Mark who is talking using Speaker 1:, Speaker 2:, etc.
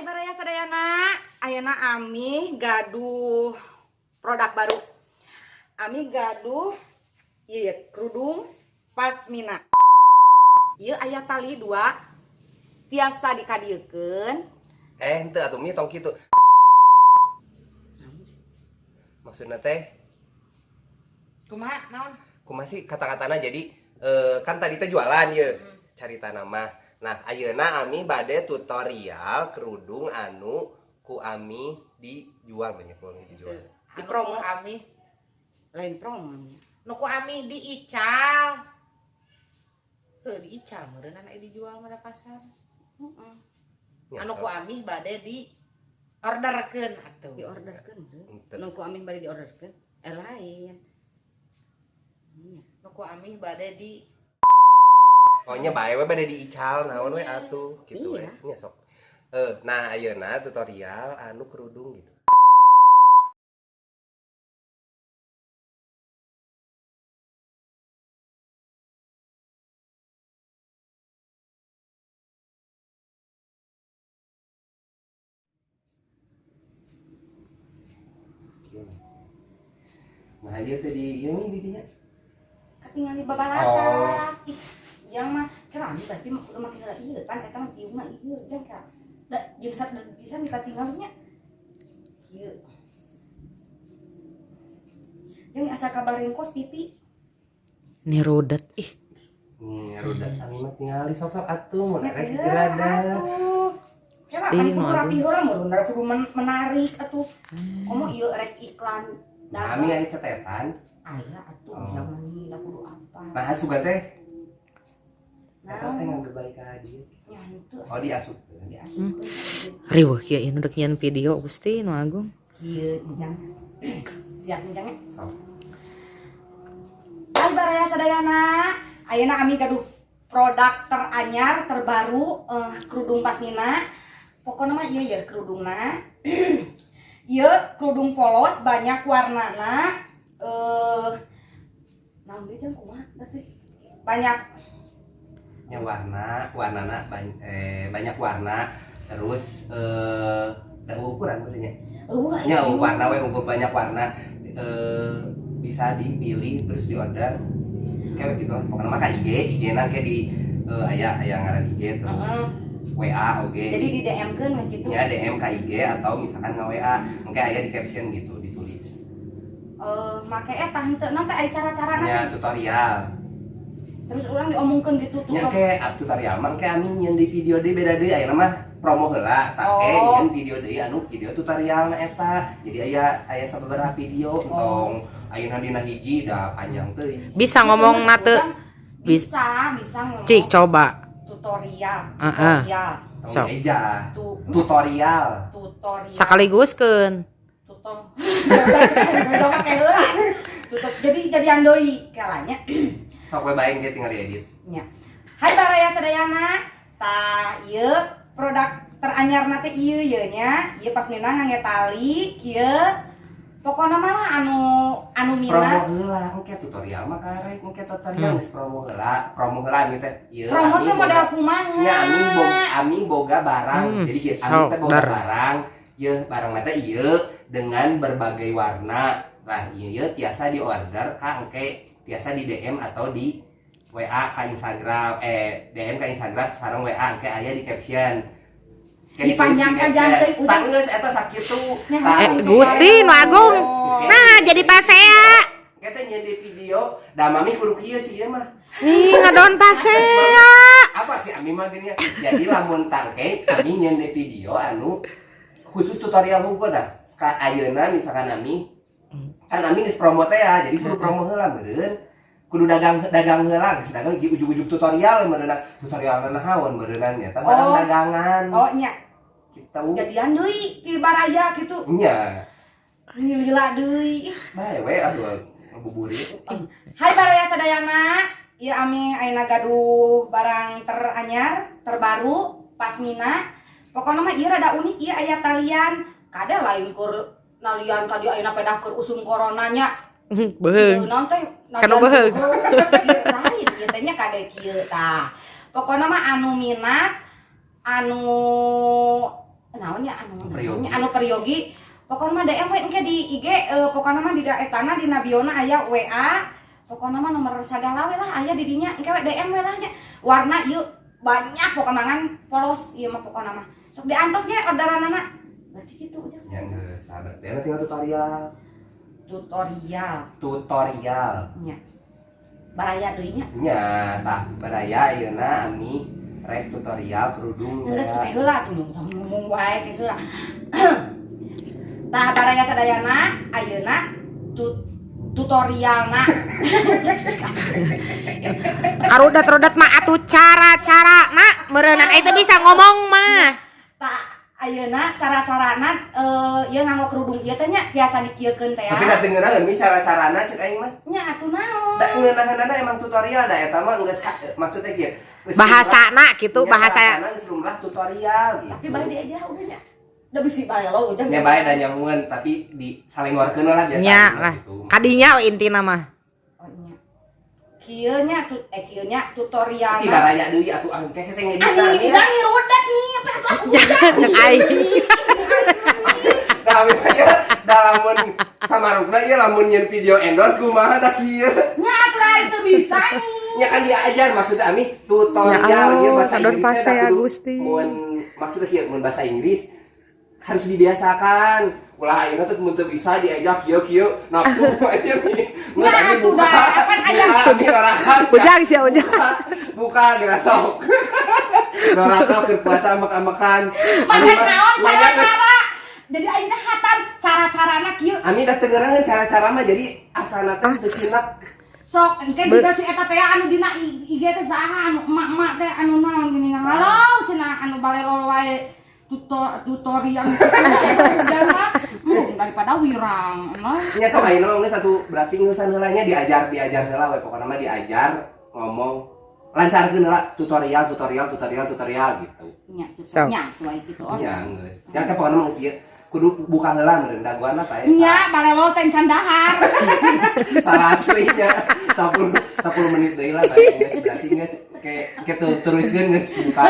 Speaker 1: Baraya sadayana, ayeuna Ami gaduh produk baru. Ami gaduh ieu kerudung pasmina. Ieu aya tali 2 tiasa dikadiekeun.
Speaker 2: Henteu atuh mi tong kitu. Maksudna teh
Speaker 1: Kumaha naon?
Speaker 2: kumaha sih kata-katana jadi kan tadi teh jualan ye. Carita nama. Nah, ayeuna Ami bade tutorial kerudung anu ku Ami dijual banyak banget dijual.
Speaker 1: Di promo Ami. Lain promo. Nu ku Ami diical. Heuh diical meureun anu dijual mah da pasar. Heeh. Anu ku Ami bade di orderkeun atuh. Di orderkeun teh. Nu ku Ami bade di orderkeun. Lain. Nu ku Ami bade di
Speaker 2: Pokoknya bae we bade diical naon we atuh gitu we.
Speaker 1: Iya.
Speaker 2: Nya sok. Nah ayeuna tutorial anu kerudung gitu. Nah, ieu teh di ieu nih di dinya.
Speaker 1: ketinggalan di babalata. Ih, yang mah kira Ami berarti udah makin heula ieu kan eta mah ieu mah ieu jeung ka. Da jeung bisa dikatinggalnya. Ieu. Yang asa kabar rengkos pipi.
Speaker 3: Ini rudet ih.
Speaker 2: Nih, rudat Ami mah tingali sok-sok atuh mun
Speaker 1: Ya,
Speaker 2: rek
Speaker 1: iya,
Speaker 2: diradat.
Speaker 1: atuh. Kira
Speaker 3: Pasti,
Speaker 1: Ami kudu
Speaker 3: mah,
Speaker 1: rapi heula meureun da kudu menarik atuh. Komo ieu rek iklan
Speaker 2: Nah, Ami aya catetan.
Speaker 1: Aya atuh
Speaker 2: Oh.
Speaker 1: zaman ieu da kudu apa.
Speaker 2: Nah, asup teh. Eta teh
Speaker 1: Nah,
Speaker 2: nganggo baik ka dieu.
Speaker 1: nya henteu
Speaker 2: Oh, diasup.
Speaker 1: diasupkeun.
Speaker 3: Riweuh kieu ieu nu dek nyian video Gusti nu agung.
Speaker 1: Kieu jang. Siap jang.
Speaker 2: Sok.
Speaker 1: Hai Baraya sadayana, ayeuna Ami gaduh produk teranyar terbaru kerudung pasmina. Pokokna mah ieu ya kerudungna. Ieu kerudung polos banyak warnana. Naon deui jeung kumaha berarti? Banyak
Speaker 2: Nya warnana banyak warna terus da ukuran berarti nya. Nya warna we ukur banyak warna bisa dipilih terus diorder kayak gitu lah pokoknya mah ka IG na kayak di aya ngaran IG terus WA oge.
Speaker 1: Jadi di DM-keun mah gitu.
Speaker 2: Ya DM ka IG atau misalkan nge WA engke aya di caption gitu ditulis.
Speaker 1: Make eta henteu naon teh aya cara-carana.
Speaker 2: Nya tutorial.
Speaker 1: Terus urang diomongkeun gitu tuh.
Speaker 2: Nya ke tutorial mah ke Ami nyeun di video deui beda deui ayeuna mah promo heula tak nyeun video deui anu video tutorialna eta. Jadi aya sababaraha video entong ayeuna dina hiji da panjang teuing.
Speaker 3: Bisa ngomong teu?
Speaker 1: Bisa ngomong.
Speaker 3: Cik coba.
Speaker 1: Tutorial.
Speaker 3: Sok.
Speaker 2: Eja. Tutorial.
Speaker 3: Sakaliguskeun.
Speaker 1: Tutor. Jadi andoi kalanya.
Speaker 2: Sok we bae ge tinggal diedit.
Speaker 1: Nya. Hai Baraya sadayana. Tah ieu produk teranyarna teh ieu nya. Ieu pasmina ngangge tali kieu. Pokona mah anu minat.
Speaker 2: Promo heula engke tutorial mah karek engke tutorial geus promo heula anu teh ieu.
Speaker 1: Promo teh modal kumaha?
Speaker 2: Nya Ami boga barang. Jadi Ami teh boga barang. Ieu barang teh ieu dengan berbagai warna. Nah, ieu tiasa diorder ka engke tiasa di DM atau di WA ka Instagram DM ka Instagram sareng WA engke aya di caption.
Speaker 1: Dipanjang-panjang teh
Speaker 2: udah geus eta sakitu.
Speaker 3: Gusti nu agung. Nah, jadi pasea.
Speaker 2: Kita nyeun di video, da mami kudu kieu sih ieu mah.
Speaker 3: Nih ngadon pasea.
Speaker 2: Apa sih Ami mah gini ya? Jadi lamun tangke Ami nyeun di video anu khusus tutorial hukum dah. Ayeuna misalkan Ami kan Ami geus promo teh ya, jadi kudu promo heula meureun. Kudu dagang heula, geus dagang ujug-ujug tutorial meureun. Tutorial nahaon meureun nya, teh barang dagangan.
Speaker 1: Oh nya.
Speaker 2: Kita
Speaker 1: Jadian deui ti Baraya gitu.
Speaker 2: nya.
Speaker 1: Lila deui.
Speaker 2: Bae we aduh ngabuburit.
Speaker 1: Hai Baraya sadayana. Ieu Ami ayeuna gaduh barang teranyar, terbaru, pasmina. Pokona mah ieu rada unik, ieu aya talian. Kada lain keur nalian ka dieu ayeuna pedah keur usum coronanya.
Speaker 3: Beheung.
Speaker 1: Naon teh?
Speaker 3: Kanu beheung.
Speaker 1: Lain ieu teh nya kada kieu tah. Pokona mah anu minat anu naon ya anu
Speaker 2: Peryogi.
Speaker 1: anu peryogi pokoknya mah DM we engke di IG pokoknya mah di etana di Nabiona aya WA pokoknya mah nomor sagala we lah aya di dinya engke we DM we lah nya warna ieu banyak pokoknya mangan polos ieu mah pokoknya mah sok diantos ge orderanana berarti kitu aja
Speaker 2: Ya geus, sahabat. Dia tinggal tutorial.
Speaker 1: nya baraya deui nya
Speaker 2: Nya, tak baraya ayeuna Ami rek tutorial kerudung
Speaker 1: geus
Speaker 2: ya.
Speaker 1: teh heula tuh ngomong wae teh heula tah baraya sadayana ayeuna tutorialna
Speaker 3: Karudat-rudat mah atuh cara-cara nak meureunna eta bisa ngomong mah.
Speaker 1: tak ayeuna cara-carana ieu nganggo kerudung ieu teh nya tiasa dikieukeun teh
Speaker 2: Tapi
Speaker 1: ya
Speaker 2: da dengeurna mi cara-carana cek aing mah.
Speaker 1: nya atuh naon
Speaker 2: Da ngeunaheunana emang tutorial da eta mah geus maksudnya kieu.
Speaker 3: Bahasana gitu, bahasa
Speaker 2: geus lumrah tutorial gitu.
Speaker 1: tapi balik dia aja udah nya udah bisi balik lo udah
Speaker 2: Nya bae da nyamuan tapi di saling warkeun lah biasa.
Speaker 3: nya lah. Kadinya we intina mah.
Speaker 1: oh nya kieu nya tutorial
Speaker 2: Ti baraya deui atuh angke hese ngedit
Speaker 1: ani udah ngirudat nih apa aku
Speaker 3: Cek aing.
Speaker 2: Da ami da lamun samarukna ieu lamun nyeun video endorse kumaha da kieu.
Speaker 1: nya atuh itu bisa nih
Speaker 2: Nya kan diajar maksudnya Ami tutorial
Speaker 3: Ya Allah,
Speaker 2: ieu bahasa
Speaker 3: kadon
Speaker 2: Inggrisnya
Speaker 3: pase ya,
Speaker 2: kudu
Speaker 3: Gusti.
Speaker 2: mun maksudnya kieu mun bahasa Inggris harus dibiasakan. Ulah ayeuna teh mun teu bisa diajak kieu nafsu aja nih. Mun
Speaker 1: Ya,
Speaker 2: Ami buka
Speaker 1: kan aya
Speaker 3: Ujang sih ujang.
Speaker 2: buka geus sok. Neraka keur puasa amak-amakan.
Speaker 1: banyak naon cara-cara jadi ayeuna hatam cara-carana kieu
Speaker 2: Ami dah tengerangan cara-cara mah jadi asana teh teu cinak.
Speaker 1: sok engke juga si eta teh anu dina IG teh saha anu emak-emak teh anu naon gini halo cenah anu balelol wae tutorial jangan daripada wirang nah
Speaker 2: Nya sok ayeuna geus satu berarti ngeusan heula nya diajar heula we pokona mah diajar ngomong lancarkeun heula tutorial gitu.
Speaker 1: nya
Speaker 3: So.
Speaker 1: nya tuh gitu oh
Speaker 2: Nya geus. Nya teh pokona mah ieu kudu buka heula meureun daguana ta
Speaker 1: nya balelol teh can dahar
Speaker 2: salah teuing nya 10 menit deui lah tah geus berarti geus ke teruskeun geus buka.